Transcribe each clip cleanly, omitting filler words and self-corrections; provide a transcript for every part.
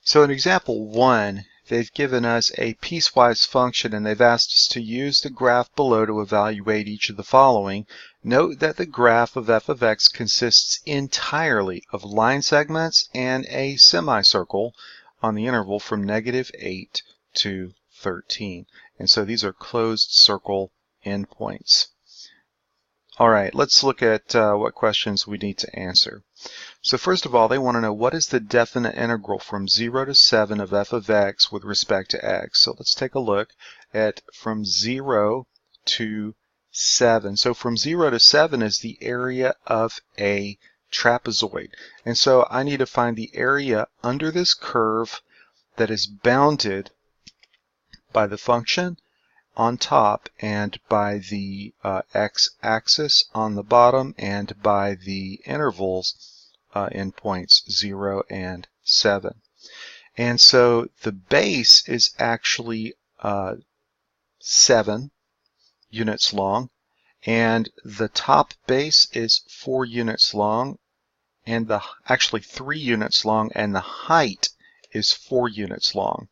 So in example 1, they've given us a piecewise function and they've asked us to use the graph below to evaluate each of the following. Note that the graph of f of x consists entirely of line segments and a semicircle on the interval from -8 to 13. And so these are closed circle endpoints. All right, let's look at what questions we need to answer. So first of all, they want to know what is the definite integral from 0 to 7 of f of x with respect to x. So let's take a look at from 0 to 7. So from 0 to 7 is the area of a trapezoid. And so I need to find the area under this curve that is bounded by the function on top and by the x-axis on the bottom and by the intervals in points 0 and 7. And so the base is actually 7 units long, and the top base is 4 units long, and actually 3 units long, and the height is 4 units long.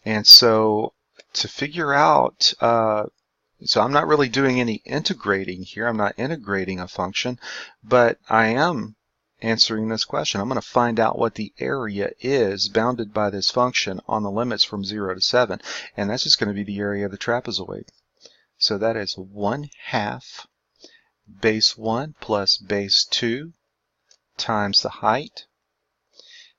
And so to figure out, so I'm not really doing any integrating here. I'm not integrating a function, but I am answering this question. I'm going to find out what the area is bounded by this function on the limits from 0 to 7, and that's just going to be the area of the trapezoid. So that is 1/2 base 1 plus base 2 times the height.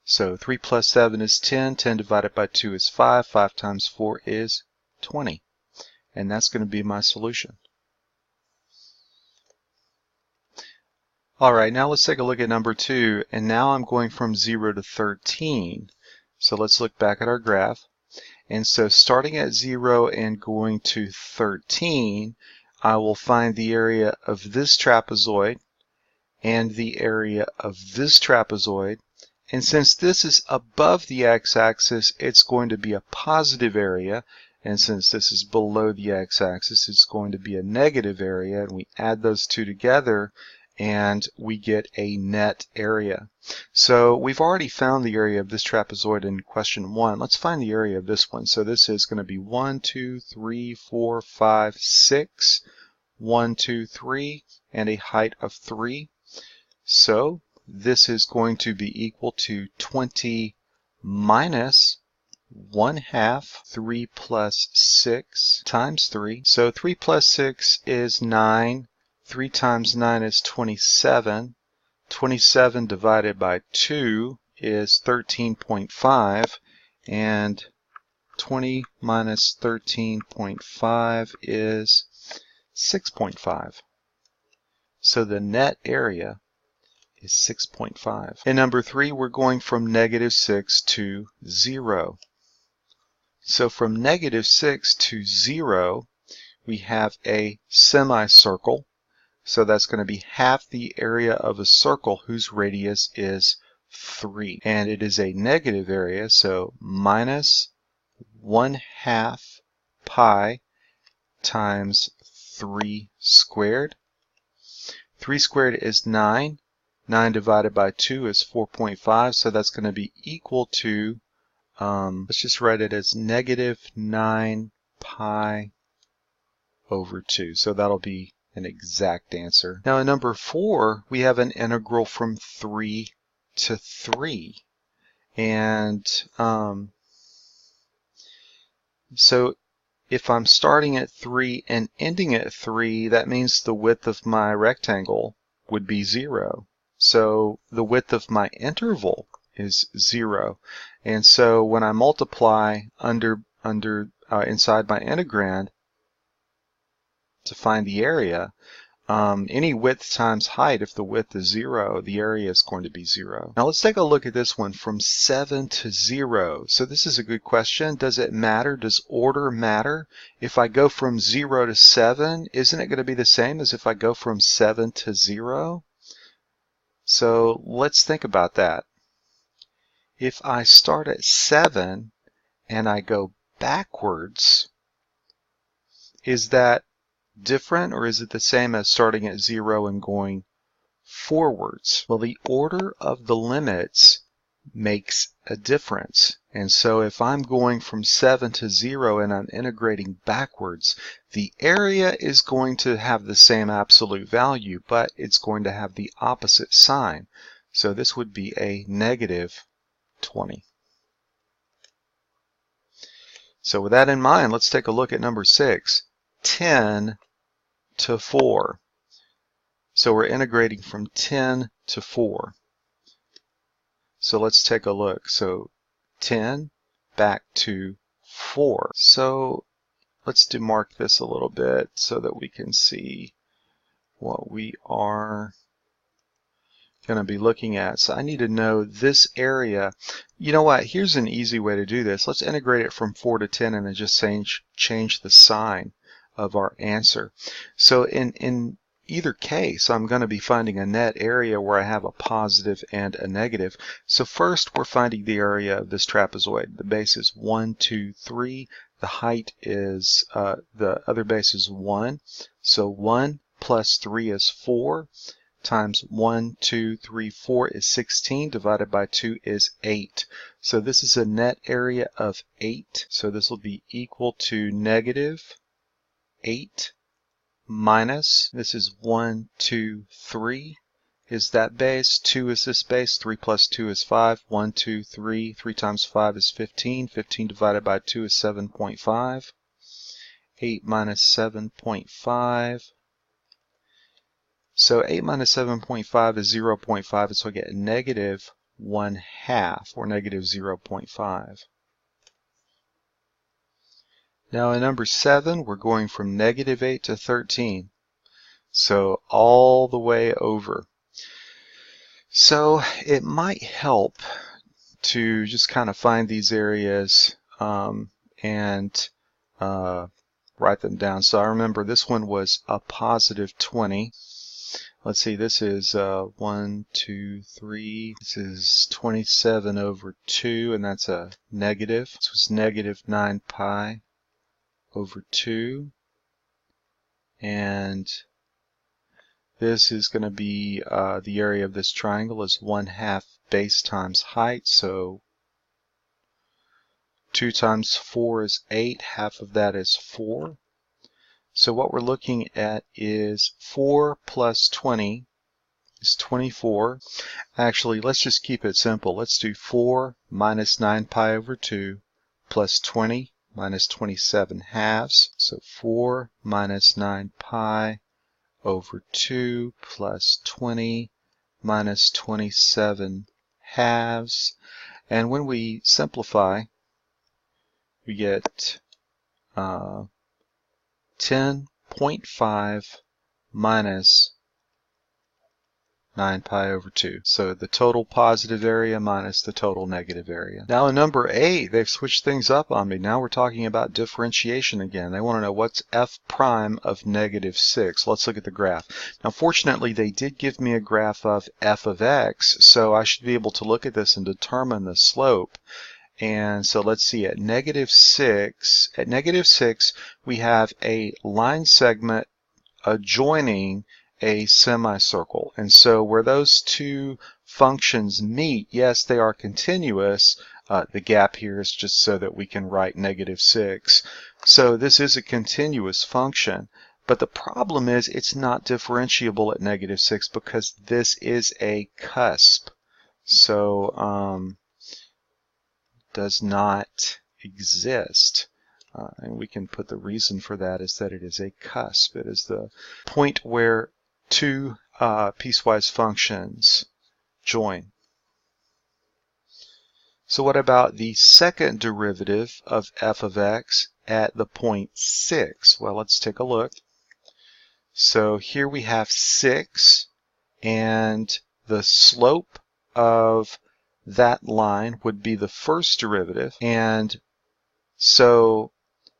So 3 plus 7 is 10. 10 divided by 2 is 5. 5 times 4 is 20. And that's going to be my solution. All right, now let's take a look at number 2. And now I'm going from 0 to 13. So let's look back at our graph. And so starting at 0 and going to 13, I will find the area of this trapezoid and the area of this trapezoid. And since this is above the x-axis, it's going to be a positive area. And since this is below the x-axis, it's going to be a negative area. And we add those two together, and we get a net area. So we've already found the area of this trapezoid in question 1. Let's find the area of this one. So this is going to be 1, 2, 3, 4, 5, 6. 1, 2, 3, and a height of 3. So this is going to be equal to 20 minus 1/2, 3 plus 6 times 3. So 3 plus 6 is 9. 3 times 9 is 27. 27 divided by 2 is 13.5. And 20 minus 13.5 is 6.5. So the net area is 6.5. In number 3, we're going from -6 to 0. So from -6 to 0, we have a semicircle. So that's going to be half the area of a circle whose radius is 3. And it is a negative area, so minus 1/2 pi times 3 squared. 3 squared is 9. 9 divided by 2 is 4.5, so that's going to be equal to, let's just write it as -9 pi over 2. So that'll be an exact answer. Now in number 4, we have an integral from 3 to 3. And so if I'm starting at 3 and ending at 3, that means the width of my rectangle would be 0. So the width of my interval is 0. And so when I multiply inside my integrand to find the area, any width times height, if the width is 0, the area is going to be 0. Now let's take a look at this one from 7 to 0. So this is a good question. Does it matter? Does order matter? If I go from 0 to 7, isn't it going to be the same as if I go from 7 to 0? So let's think about that. If I start at 7 and I go backwards, is that different, or is it the same as starting at 0 and going forwards? Well, the order of the limits makes a difference. And so if I'm going from 7 to 0 and I'm integrating backwards, the area is going to have the same absolute value, but it's going to have the opposite sign. So this would be a negative 20. So with that in mind, let's take a look at number 6. 10 to 4. So we're integrating from 10 to 4. So let's take a look. So 10 back to 4. So let's demark this a little bit so that we can see what we are going to be looking at. So I need to know this area. You know what? Here's an easy way to do this. Let's integrate it from 4 to 10 and then just change the sign of our answer. So in either case, I'm going to be finding a net area where I have a positive and a negative. So first, we're finding the area of this trapezoid. The base is 1, 2, 3. The height is, the other base is 1. So 1 plus 3 is 4. Times 1, 2, 3, 4 is 16, divided by 2 is 8. So this is a net area of 8. So this will be equal to negative 8 minus, this is 1, 2, 3 is that base, 2 is this base, 3 plus 2 is 5, 1, 2, 3, 3 times 5 is 15, 15 divided by 2 is 7.5, 8 minus 7.5. So 8 minus 7.5 is 0.5, and so I get negative 1/2, or negative 0.5. Now in number 7, we're going from negative 8 to 13. So all the way over. So it might help to just kind of find these areas and write them down. So I remember this one was a positive 20. Let's see, this is 1, 2, 3. This is 27 over 2, and that's a negative. This was negative 9 pi over 2. And this is going to be the area of this triangle is 1/2 base times height. So 2 times 4 is 8. Half of that is 4. So what we're looking at is 4 plus 20 is 24. Actually, let's just keep it simple. Let's do 4 minus 9 pi over 2 plus 20 minus 27 halves. So 4 minus 9 pi over 2 plus 20 minus 27 halves. And when we simplify, we get 10.5 minus 9 pi over 2. So the total positive area minus the total negative area. Now in number 8, they've switched things up on me. Now we're talking about differentiation again. They want to know what's f prime of negative 6. Let's look at the graph. Now fortunately they did give me a graph of f of x, so I should be able to look at this and determine the slope. And so let's see, at negative 6, we have a line segment adjoining a semicircle. And so where those two functions meet, yes, they are continuous. The gap here is just so that we can write negative 6. So this is a continuous function. But the problem is it's not differentiable at negative 6 because this is a cusp. So does not exist. And we can put the reason for that is that it is a cusp. It is the point where two piecewise functions join. So what about the second derivative of f of x at the point 6? Well, let's take a look. So here we have 6, and the slope of that line would be the first derivative, and so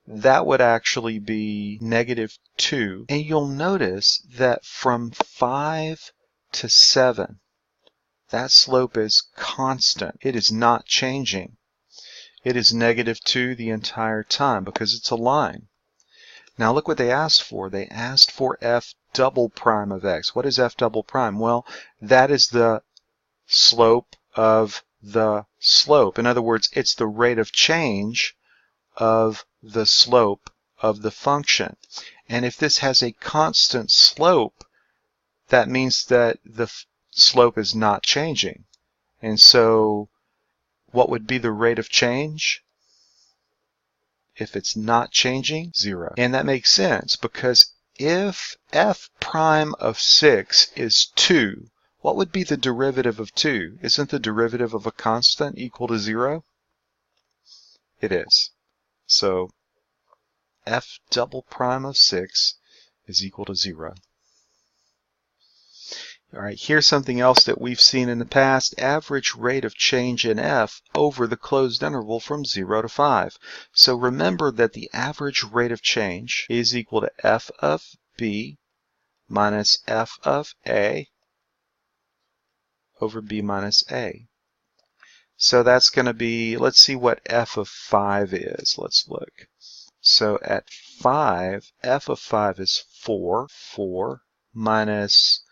that would actually be negative 2. And you'll notice that from 5 to 7, that slope is constant. It is not changing. It is negative 2 the entire time because it's a line. Now look what they asked for. They asked for f double prime of x. What is f double prime? Well, that is the slope of the slope. In other words, it's the rate of change of the slope of the function. And if this has a constant slope, that means that the slope is not changing. And so what would be the rate of change? If it's not changing, 0. And that makes sense because if f prime of 6 is 2, what would be the derivative of 2? Isn't the derivative of a constant equal to 0? It is. So f double prime of 6 is equal to 0. All right, here's something else that we've seen in the past: average rate of change in f over the closed interval from 0 to 5. So remember that the average rate of change is equal to f of b minus f of a over b minus a. So that's going to be, let's see what f of 5 is. Let's look. So at 5, f of 5 is 4. 4 minus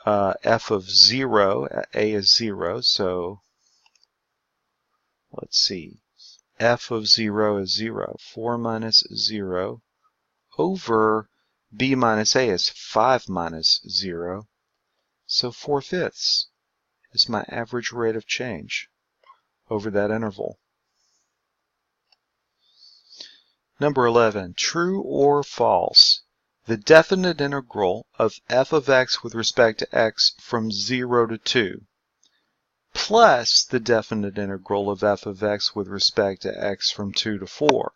f of 0, a is 0, so let's see, f of 0 is 0. 4 minus 0 over b minus a is 5 minus 0, so 4/5 is my average rate of change over that interval. Number 11, true or false? The definite integral of f of x with respect to x from 0 to 2 plus the definite integral of f of x with respect to x from 2 to 4.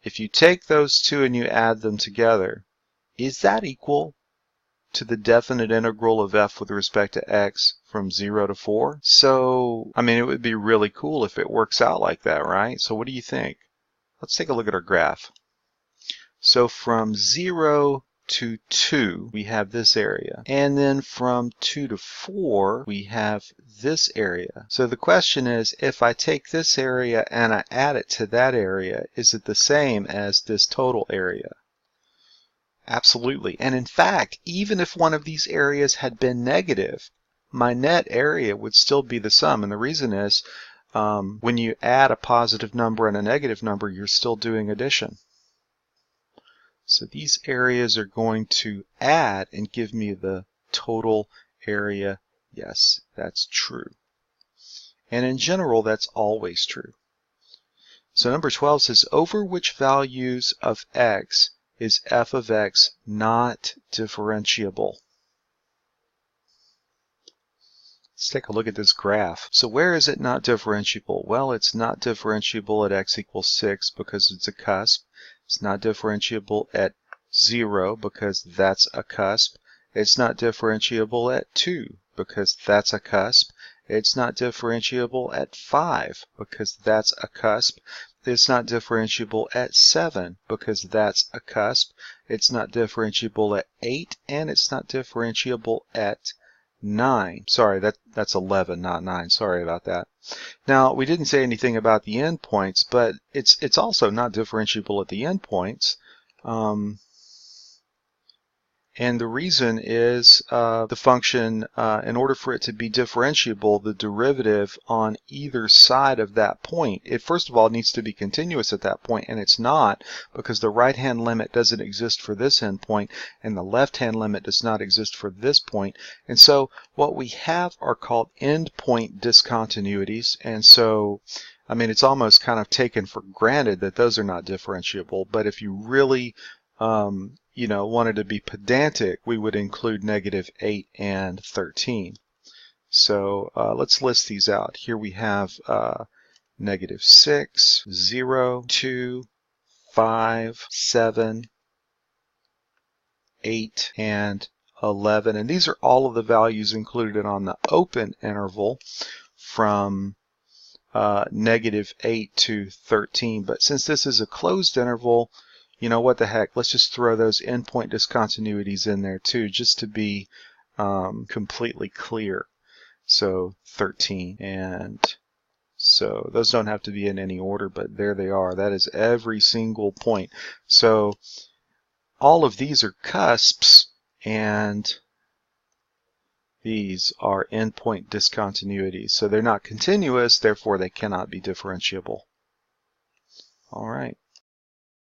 If you take those two and you add them together, is that equal to the definite integral of f with respect to x from 0 to 4? So, I mean, it would be really cool if it works out like that, right? So what do you think? Let's take a look at our graph. So from 0 to 2, we have this area. And then from 2 to 4, we have this area. So the question is, if I take this area and I add it to that area, is it the same as this total area? Absolutely. And in fact, even if one of these areas had been negative, my net area would still be the sum. And the reason is, when you add a positive number and a negative number, you're still doing addition. So these areas are going to add and give me the total area. Yes, that's true. And in general, that's always true. So number 12 says, over which values of x is f of x not differentiable? Let's take a look at this graph. So where is it not differentiable? Well, it's not differentiable at x equals 6 because it's a cusp. It's not differentiable at 0 because that's a cusp. It's not differentiable at 2 because that's a cusp. It's not differentiable at 5 because that's a cusp. It's not differentiable at 7 because that's a cusp. It's not differentiable at 8, and it's not differentiable at 9. Sorry, that's 11, not 9. Sorry about that. Now, we didn't say anything about the endpoints, but it's also not differentiable at the endpoints. And the reason is the function, in order for it to be differentiable, the derivative on either side of that point, it first of all needs to be continuous at that point, and it's not, because the right-hand limit doesn't exist for this endpoint, and the left-hand limit does not exist for this point. And so what we have are called endpoint discontinuities, and so I mean, it's almost kind of taken for granted that those are not differentiable, but if you really wanted to be pedantic, we would include -8 and 13. So let's list these out. Here we have -6, 0, 2, 5, 7, 8, and 11. And these are all of the values included on the open interval from -8 to 13. But since this is a closed interval, you know, what the heck, let's just throw those endpoint discontinuities in there too, just to be completely clear. So 13, and so those don't have to be in any order, but there they are. That is every single point. So all of these are cusps, and These are endpoint discontinuities. So they're not continuous, therefore they cannot be differentiable. All right.